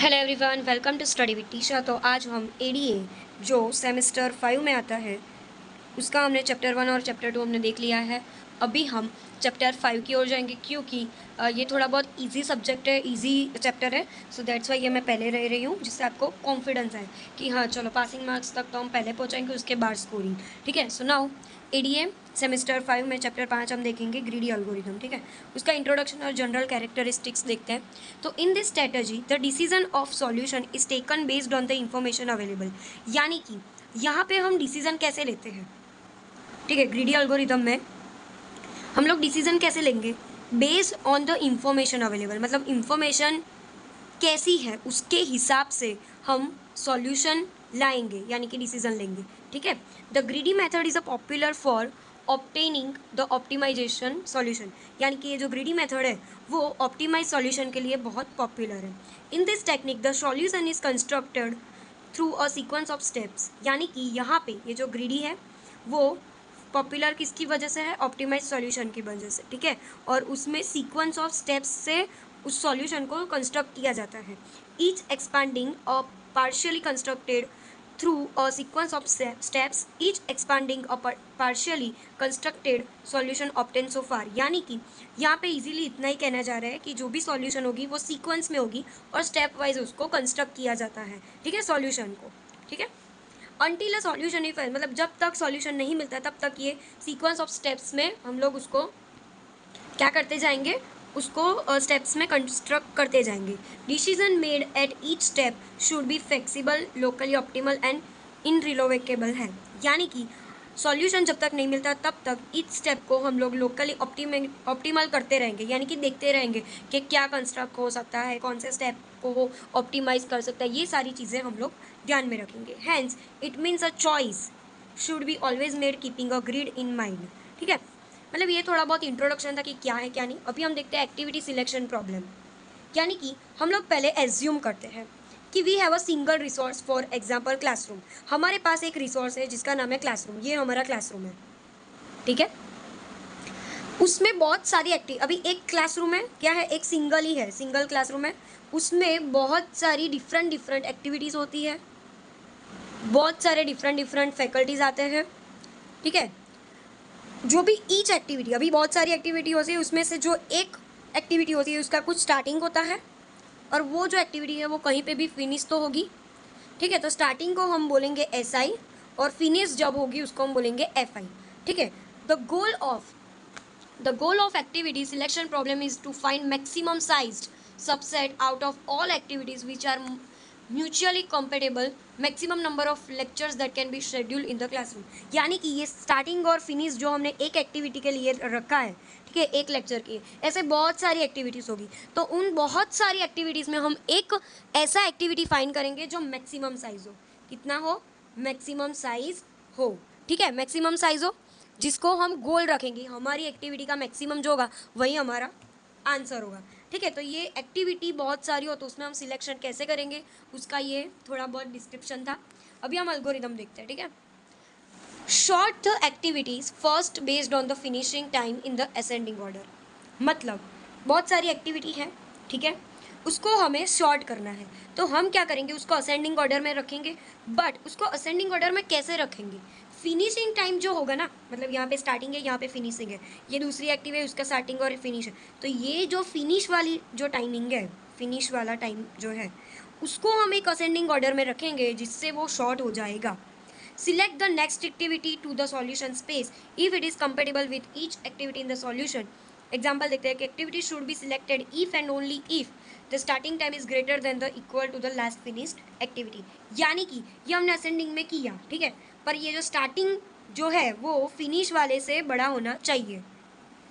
Hello everyone, welcome to study with Tisha. तो आज हम एडीए जो सेमेस्टर 5 में आता है उसका हमने चैप्टर 1 और चैप्टर 2 हमने देख लिया है। अभी हम चैप्टर 5 की ओर जाएंगे क्योंकि ये थोड़ा बहुत इजी सब्जेक्ट है, इजी चैप्टर है। सो दैट्स वाई ये मैं पहले रह रही हूँ जिससे आपको कॉन्फिडेंस है कि हाँ चलो पासिंग मार्क्स तक तो हम पहले पहुँचाएंगे, उसके बाद स्कोरिंग। ठीक है। सो नाउ एडीए सेमेस्टर 5 में चैप्टर 5 हम देखेंगे ग्रीडी एल्गोरिथम। ठीक है, उसका इंट्रोडक्शन और जनरल कैरेक्टरिस्टिक्स देखते हैं। तो in this strategy the decision of solution is taken based on the information available, यानी कि यहाँ पे हम डिसीजन कैसे लेते हैं। ठीक है, ग्रीडी एल्गोरिथम में हम लोग डिसीजन कैसे लेंगे, based on the information available, मतलब इंफॉर्मेशन कैसी है उसके हिसाब से हम सॉल्यूशन लाएंगे, यानी कि डिसीजन लेंगे। ठीक है, the greedy method is a popular for obtaining the optimization solution, यानी कि ये जो ग्रीडी मेथड है वो ऑप्टिमाइज सॉल्यूशन के लिए बहुत पॉपुलर है। In this technique the solution is constructed through a sequence of steps, यानी कि यहाँ पे ये जो ग्रीडी है वो पॉपुलर किसकी वजह से है, ऑप्टिमाइज सॉल्यूशन की वजह से। ठीक है, और उसमें सीक्वेंस ऑफ स्टेप्स से उस सॉल्यूशन को कंस्ट्रक्ट किया जाता है। Each expanding a partially constructed through a sequence of steps, each expanding a partially constructed solution obtain so far, यानी कि यहाँ पे इजीली इतना ही कहना जा रहा है कि जो भी सॉल्यूशन होगी वो सीक्वेंस में होगी और स्टेप वाइज उसको कंस्ट्रक्ट किया जाता है। ठीक है, सॉल्यूशन को। ठीक है, अनटिल अ सॉल्यूशन इफ, मतलब जब तक सॉल्यूशन नहीं मिलता तब तक ये सीक्वेंस ऑफ स्टेप्स में हम लोग उसको क्या करते जाएंगे, उसको स्टेप्स में कंस्ट्रक्ट करते जाएंगे। Decision made at each step should be flexible, locally optimal and irrevocable है, यानी कि सॉल्यूशन जब तक नहीं मिलता तब तक ईच स्टेप को हम लोग लोकली ऑप्टिमल करते रहेंगे, यानी कि देखते रहेंगे कि क्या कंस्ट्रक्ट हो सकता है, कौन से स्टेप को वो ऑप्टिमाइज कर सकता है, ये सारी चीज़ें हम लोग ध्यान में रखेंगे। Hence it means a choice should be always made keeping a greed in mind. ठीक है, मतलब ये थोड़ा बहुत इंट्रोडक्शन था कि क्या है क्या नहीं। अभी हम देखते हैं एक्टिविटी सिलेक्शन प्रॉब्लम, यानी कि हम लोग पहले एज्यूम करते हैं कि we have a single resource, for example classroom. हमारे पास एक रिसोर्स है जिसका नाम है क्लासरूम, ये हमारा क्लासरूम है। ठीक है, उसमें बहुत सारी अभी एक क्लासरूम है, क्या है, एक सिंगल ही है, सिंगल क्लासरूम है। उसमें बहुत सारी डिफरेंट डिफरेंट एक्टिविटीज़ होती है, बहुत सारे डिफरेंट डिफरेंट फैकल्टीज आते हैं। ठीक है, जो भी ईच एक्टिविटी, अभी बहुत सारी एक्टिविटी होती है, उसमें से जो एक एक्टिविटी होती है उसका कुछ स्टार्टिंग होता है और वो जो एक्टिविटी है वो कहीं पे भी फिनिश तो होगी। ठीक है, तो स्टार्टिंग को हम बोलेंगे एस आई और फिनिश जब होगी उसको हम बोलेंगे एफ आई। ठीक है, the goal of activity selection problem is to find maximum sized subset out of all activities which are mutually compatible, maximum number of lectures that can be schedule in the classroom, यानी कि ये starting और finish जो हमने एक activity के लिए रखा है, ठीक है, एक लेक्चर की, ऐसे बहुत सारी एक्टिविटीज़ होगी। तो उन बहुत सारी एक्टिविटीज़ में हम एक ऐसा एक्टिविटी फाइंड करेंगे जो मैक्सिमम साइज हो। कितना हो, मैक्सिमम साइज हो। ठीक है, मैक्सिमम साइज हो जिसको हम गोल रखेंगे, हमारी एक्टिविटी का मैक्सिमम जो होगा वही हमारा आंसर होगा। ठीक है, तो ये एक्टिविटी बहुत सारी हो तो उसमें हम सिलेक्शन कैसे करेंगे उसका ये थोड़ा बहुत डिस्क्रिप्शन था। अभी हम एल्गोरिथम देखते हैं। ठीक है, short the activities first based on the finishing time in the ascending order, मतलब बहुत सारी एक्टिविटी है, ठीक है, उसको हमें शॉर्ट करना है तो हम क्या करेंगे, उसको असेंडिंग ऑर्डर में रखेंगे। बट उसको असेंडिंग ऑर्डर में कैसे रखेंगे, फिनिशिंग टाइम जो होगा ना, मतलब यहाँ पे स्टार्टिंग है यहाँ पे फिनिशिंग है, ये दूसरी एक्टिव है उसका स्टार्टिंग और फिनिश है, तो ये जो फिनिश वाली जो टाइमिंग है, फिनिश वाला टाइम जो है उसको हम एक असेंडिंग ऑर्डर में रखेंगे जिससे वो शॉर्ट हो जाएगा। Select the next activity to the solution space if it is compatible with each activity in the solution. Example देखते हैं कि activity should be selected if and only if the starting time is greater than the equal to the last finished activity. यानी कि ये हमने ascending में किया, ठीक है, पर ये जो starting जो है वो finish वाले से बड़ा होना चाहिए।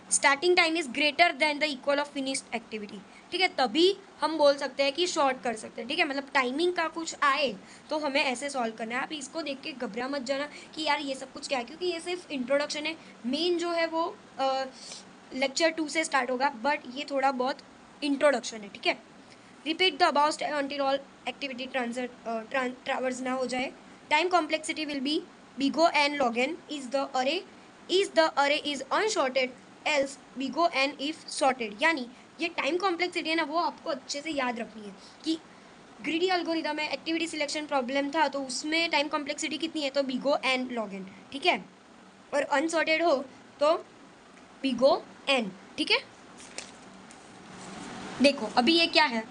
Starting time is greater than the equal of finished activity. ठीक है, तभी हम बोल सकते हैं कि शॉर्ट कर सकते हैं। ठीक है, मतलब टाइमिंग का कुछ आए तो हमें ऐसे सॉल्व करना है। आप इसको देख के घबरा मत जाना कि यार ये सब कुछ क्या है, क्योंकि ये सिर्फ इंट्रोडक्शन है, मेन जो है वो लेक्चर 2 से स्टार्ट होगा, बट ये थोड़ा बहुत इंट्रोडक्शन है। ठीक है, repeat the about step until all activity traverse ना हो जाए। Time complexity will be big O N log N is the array is unsorted else big O N if sorted, यानी ये टाइम कॉम्प्लेक्सिटी है ना वो आपको अच्छे से याद रखनी है कि ग्रीडी एल्गोरिदम में एक्टिविटी सिलेक्शन प्रॉब्लम था तो उसमें टाइम कॉम्प्लेक्सिटी कितनी है, तो बिगो एन लॉग एन, ठीक है। और अनसॉर्टेड हो तो बिगो एन, ठीक है। देखो अभी ये क्या है,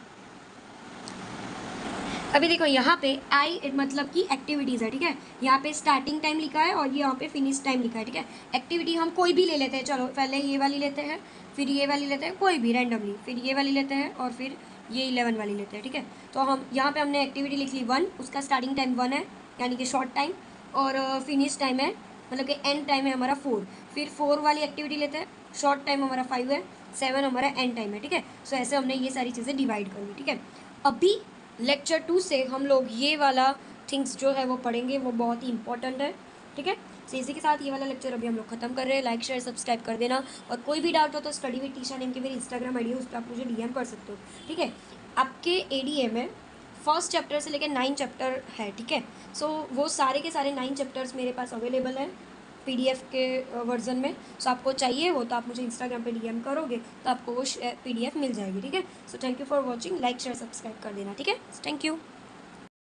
अभी देखो यहाँ पे आई मतलब कि एक्टिविटीज़ है, ठीक है। यहाँ पे स्टार्टिंग टाइम लिखा है और यहाँ पे फिनिश टाइम लिखा है, ठीक है। एक्टिविटी हम कोई भी ले लेते हैं, चलो पहले ये वाली लेते हैं, फिर ये वाली लेते हैं, कोई भी रैंडमली, फिर ये वाली लेते हैं और फिर ये 11 वाली लेते हैं, ठीक है। तो हम यहाँ पे हमने एक्टिविटी लिख ली 1, उसका स्टार्टिंग टाइम 1 है यानी कि शॉर्ट टाइम, और फिनिश टाइम है मतलब कि एंड टाइम है हमारा 4। फिर 4 वाली एक्टिविटी लेते हैं, शॉर्ट टाइम हमारा 5 है, 7 हमारा एंड टाइम है, ठीक है। सो ऐसे हमने ये सारी चीज़ें डिवाइड कर ली, ठीक है। अभी लेक्चर 2 से हम लोग ये वाला थिंग्स जो है वो पढ़ेंगे, वो बहुत ही इंपॉर्टेंट है, ठीक है। सो इसी के साथ ये वाला लेक्चर अभी हम लोग खत्म कर रहे हैं। लाइक शेयर सब्सक्राइब कर देना, और कोई भी डाउट हो तो स्टडी विद टीशा नेम की मेरी इंस्टाग्राम आईडी है, उस पर आप मुझे डीएम कर सकते हो, ठीक है। आपके एडीए में फर्स्ट चैप्टर से लेकर 9 चैप्टर है, ठीक है। सो वो सारे के सारे 9 चैप्टर्स मेरे पास अवेलेबल हैं पीडीएफ के वर्जन में। सो आपको चाहिए वो तो आप मुझे इंस्टाग्राम पे डीएम करोगे तो आपको वो पीडीएफ मिल जाएगी, ठीक है। So thank you for watching, like share subscribe कर देना, ठीक है। Thank you.